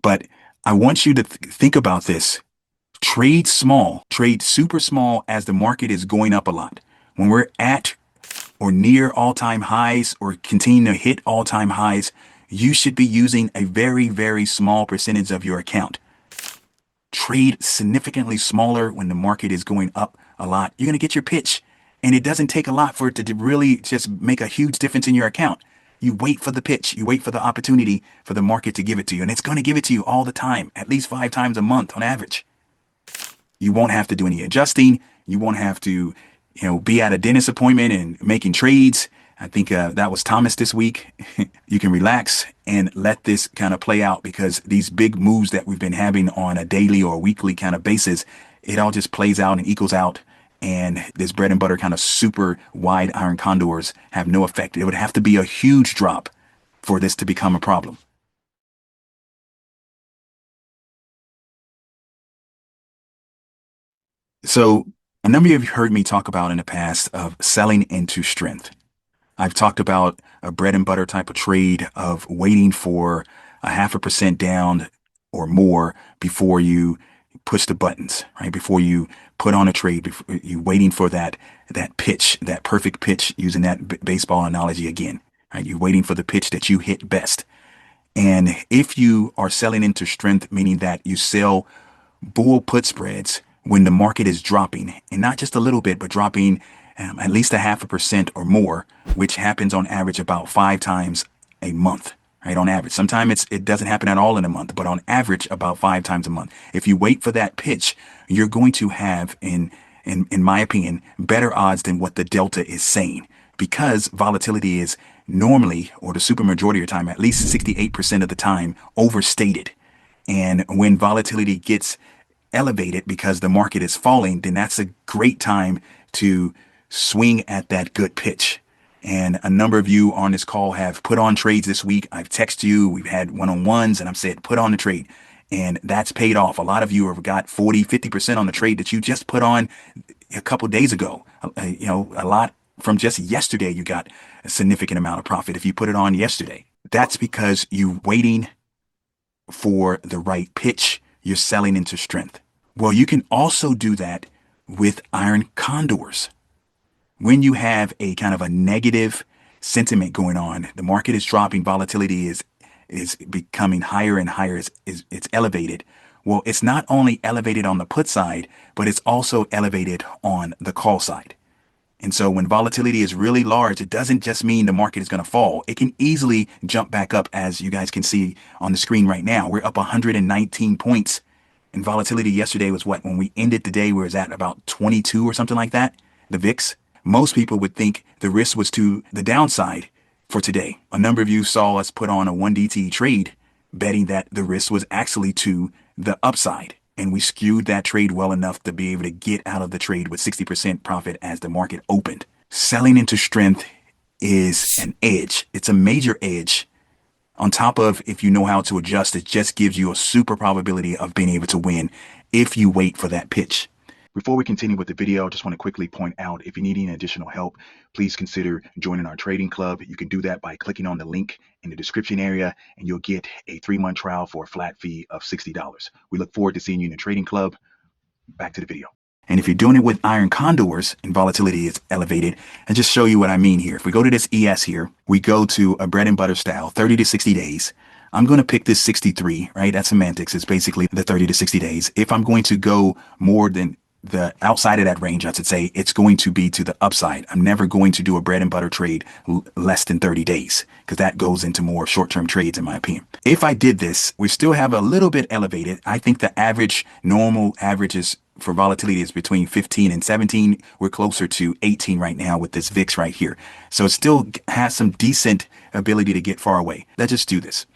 But I want you to think about this. Trade small, trade super small as the market is going up a lot. When we're at or near all-time highs or continue to hit all-time highs, you should be using a very, very small percentage of your account. Trade significantly smaller when the market is going up a lot. You're going to get your pitch, and it doesn't take a lot for it to really just make a huge difference in your account. You wait for the pitch. You wait for the opportunity for the market to give it to you, and it's going to give it to you all the time, at least 5 times a month on average. You won't have to do any adjusting. You won't have to, be at a dentist appointment and making trades. I think that was Thomas this week. You can relax and let this kind of play out, because these big moves that we've been having on a daily or weekly kind of basis, it all just plays out and equals out. And this bread and butter kind of super wide iron condors have no effect. It would have to be a huge drop for this to become a problem. So a number of you have heard me talk about in the past of selling into strength. I've talked about a bread and butter type of trade of waiting for a 0.5% down or more before you push the buttons, right? Before you put on a trade, before you waiting for that pitch, that perfect pitch, using that baseball analogy again, right? You're waiting for the pitch that you hit best. And if you are selling into strength, meaning that you sell bull put spreads when the market is dropping, and not just a little bit, but dropping at least a 0.5% or more, which happens on average about 5 times a month, right? On average. Sometimes it doesn't happen at all in a month, but on average about 5 times a month. If you wait for that pitch, you're going to have, in my opinion, better odds than what the delta is saying, because volatility is normally, or the super majority of the time, at least 68% of the time, overstated. And when volatility gets elevated because the market is falling, then that's a great time to swing at that good pitch. And a number of you on this call have put on trades this week. I've texted you, we've had one-on-ones, and I've said, put on the trade. And that's paid off. A lot of you have got 40, 50% on the trade that you just put on a couple days ago. A lot from just yesterday, you got a significant amount of profit if you put it on yesterday. That's because you're waiting for the right pitch. You're selling into strength. Well, you can also do that with iron condors. When you have a kind of a negative sentiment going on, the market is dropping, volatility is becoming higher and higher, it's elevated. Well, it's not only elevated on the put side, but it's also elevated on the call side. And so when volatility is really large, it doesn't just mean the market is going to fall. It can easily jump back up, as you guys can see on the screen right now. We're up 119 points. And volatility yesterday was what? When we ended the day, we was at about 22 or something like that, the VIX. Most people would think the risk was to the downside for today. A number of you saw us put on a 1DT trade, betting that the risk was actually to the upside. And we skewed that trade well enough to be able to get out of the trade with 60% profit as the market opened. Selling into strength is an edge. It's a major edge. On top of, if you know how to adjust, it just gives you a super probability of being able to win if you wait for that pitch. Before we continue with the video, I just want to quickly point out, if you need any additional help, please consider joining our trading club. You can do that by clicking on the link in the description area, and you'll get a 3-month trial for a flat fee of $60. We look forward to seeing you in the trading club. Back to the video. And if you're doing it with iron condors and volatility is elevated, and just show you what I mean here. If we go to this ES here, we go to a bread and butter style, 30 to 60 days. I'm going to pick this 63, right? That's semantics. It's basically the 30 to 60 days. If I'm going to go more than the outside of that range, I should say, it's going to be to the upside. I'm never going to do a bread and butter trade less than 30 days, because that goes into more short-term trades, in my opinion. If I did this, we still have a little bit elevated. I think the average, normal averages for volatility is between 15 and 17. We're closer to 18 right now with this VIX right here. So it still has some decent ability to get far away. Let's just do this.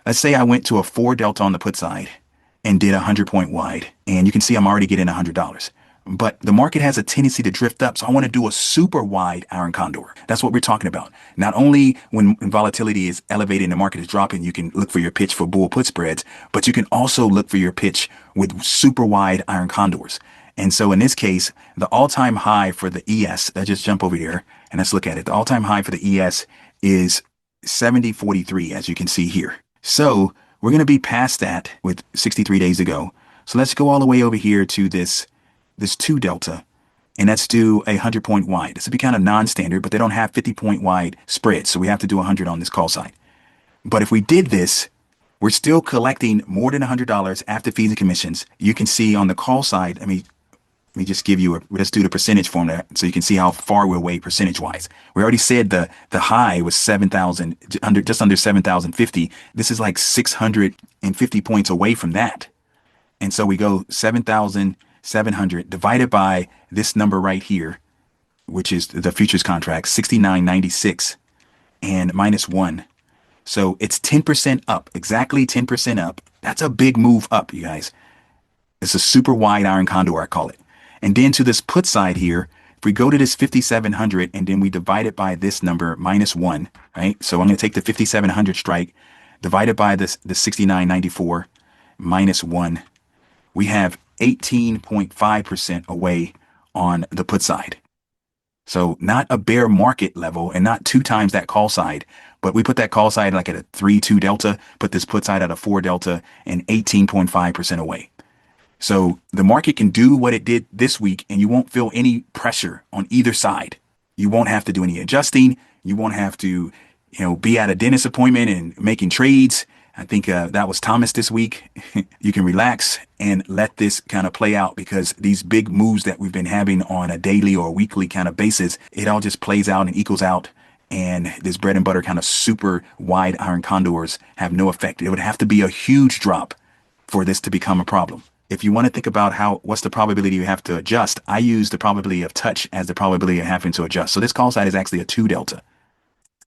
Let's say I went to a 4 delta on the put side and did a 100-point wide, and you can see I'm already getting $100. But the market has a tendency to drift up, so I want to do a super wide iron condor. That's what we're talking about. Not only when volatility is elevated and the market is dropping, you can look for your pitch for bull put spreads, but you can also look for your pitch with super wide iron condors. And so in this case, the all-time high for the ES, let's just jump over here and let's look at it. The all-time high for the ES is 70.43, as you can see here. So We're going to be past that with 63 days ago. So let's go all the way over here to this 2 delta, and let's do 100-point wide. This would be kind of non-standard, but they don't have 50-point wide spreads, so we have to do 100 on this call side. But if we did this, we're still collecting more than $100 after fees and commissions. You can see on the call side, let me just give you let's do the percentage formula so you can see how far we're away percentage wise. We already said the high was 7,000, just under 7,050. This is like 650 points away from that. And so we go 7,700 divided by this number right here, which is the futures contract, 69.96, and minus 1. So it's 10% up, exactly 10% up. That's a big move up, you guys. It's a super wide iron condor, I call it. And then to this put side here, if we go to this 5,700 and then we divide it by this number, minus 1, right? So I'm going to take the 5,700 strike, divided by the 69.94, minus 1. We have 18.5% away on the put side. So not a bear market level and not 2 times that call side, but we put that call side like at a 3-2 delta, put this put side at a 4 delta, and 18.5% away. So the market can do what it did this week, and you won't feel any pressure on either side. You won't have to do any adjusting. You won't have to, be at a dentist appointment and making trades. I think that was Thomas this week. You can relax and let this kind of play out, because these big moves that we've been having on a daily or weekly kind of basis, it all just plays out and equals out. And this bread and butter kind of super wide iron condors have no effect. It would have to be a huge drop for this to become a problem. If you want to think about what's the probability you have to adjust, I use the probability of touch as the probability of having to adjust. So this call side is actually a 2 delta.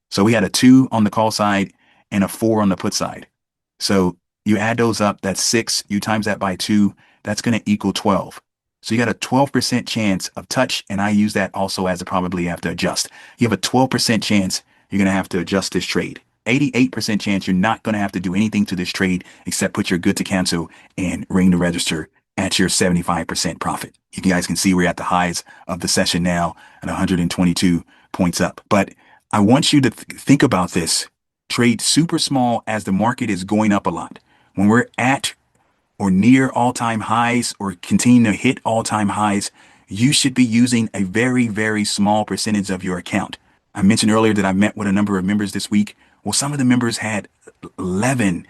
So we had a 2 on the call side and a 4 on the put side. So you add those up, that's 6. You times that by 2, that's going to equal 12. So you got a 12% chance of touch, and I use that also as the probability you have to adjust. You have a 12% chance you're going to have to adjust this trade. 88% chance you're not going to have to do anything to this trade except put your good to cancel and ring the register at your 75% profit. You guys can see we're at the highs of the session now at 122 points up. But I want you to think about this. Trade super small as the market is going up a lot. When we're at or near all-time highs or continue to hit all-time highs, you should be using a very, very small percentage of your account. I mentioned earlier that I met with a number of members this week. Well, some of the members had 11,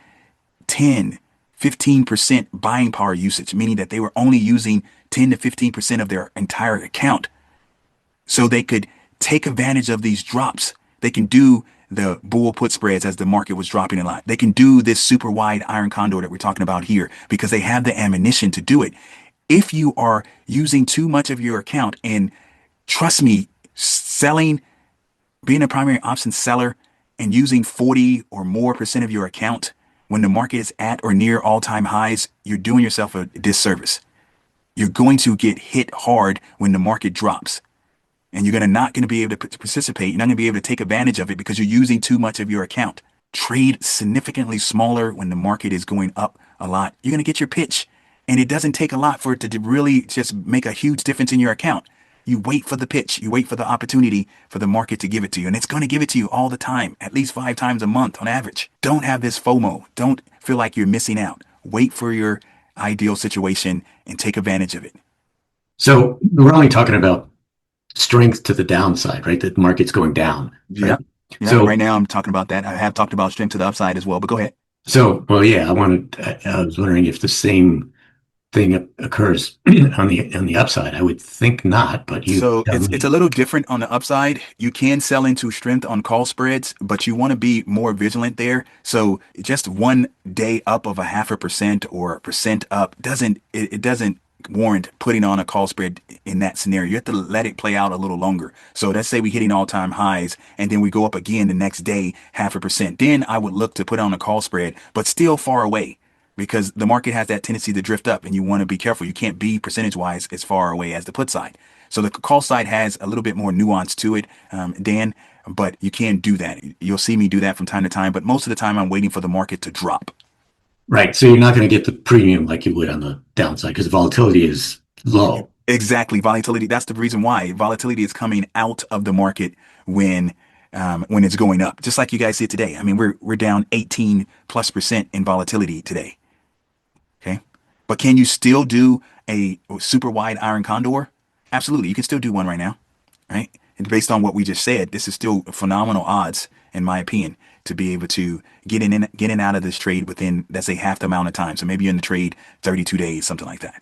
10, 15% buying power usage, meaning that they were only using 10 to 15% of their entire account. So they could take advantage of these drops. They can do the bull put spreads as the market was dropping a lot. They can do this super wide iron condor that we're talking about here because they have the ammunition to do it. If you are using too much of your account, and trust me, being a primary option seller and using 40 or more percent of your account when the market is at or near all-time highs, you're doing yourself a disservice. You're going to get hit hard when the market drops. And you're not going to be able to participate. You're not going to be able to take advantage of it because you're using too much of your account. Trade significantly smaller when the market is going up a lot. You're going to get your pitch. And it doesn't take a lot for it to really just make a huge difference in your account. You wait for the pitch. You wait for the opportunity for the market to give it to you. And it's going to give it to you all the time, at least 5 times a month on average. Don't have this FOMO. Don't feel like you're missing out. Wait for your ideal situation and take advantage of it. So we're only talking about strength to the downside, right? The market's going down. Right? Yeah. So right now I'm talking about that. I have talked about strength to the upside as well, but go ahead. So, well, yeah, I was wondering if the same thing occurs on the upside. I would think not, but so it's a little different on the upside. You can sell into strength on call spreads, but you want to be more vigilant there. So just one day up of 0.5% or 1% up doesn't warrant putting on a call spread in that scenario. You have to let it play out a little longer. So let's say we're hitting all-time highs and then we go up again the next day 0.5%. Then I would look to put on a call spread, but still far away, because the market has that tendency to drift up and you want to be careful. You can't be percentage-wise as far away as the put side. So the call side has a little bit more nuance to it, Dan, but you can do that. You'll see me do that from time to time, but most of the time I'm waiting for the market to drop. Right. So you're not going to get the premium like you would on the downside because volatility is low. Exactly. Volatility. That's the reason why volatility is coming out of the market when when it's going up, just like you guys did today. I mean, we're down 18+% in volatility today. Okay, but can you still do a super wide iron condor? Absolutely, you can still do one right now, right? And based on what we just said, this is still phenomenal odds, in my opinion, to be able to get in and out of this trade within, let's say, half the amount of time. So maybe you're in the trade 32 days, something like that.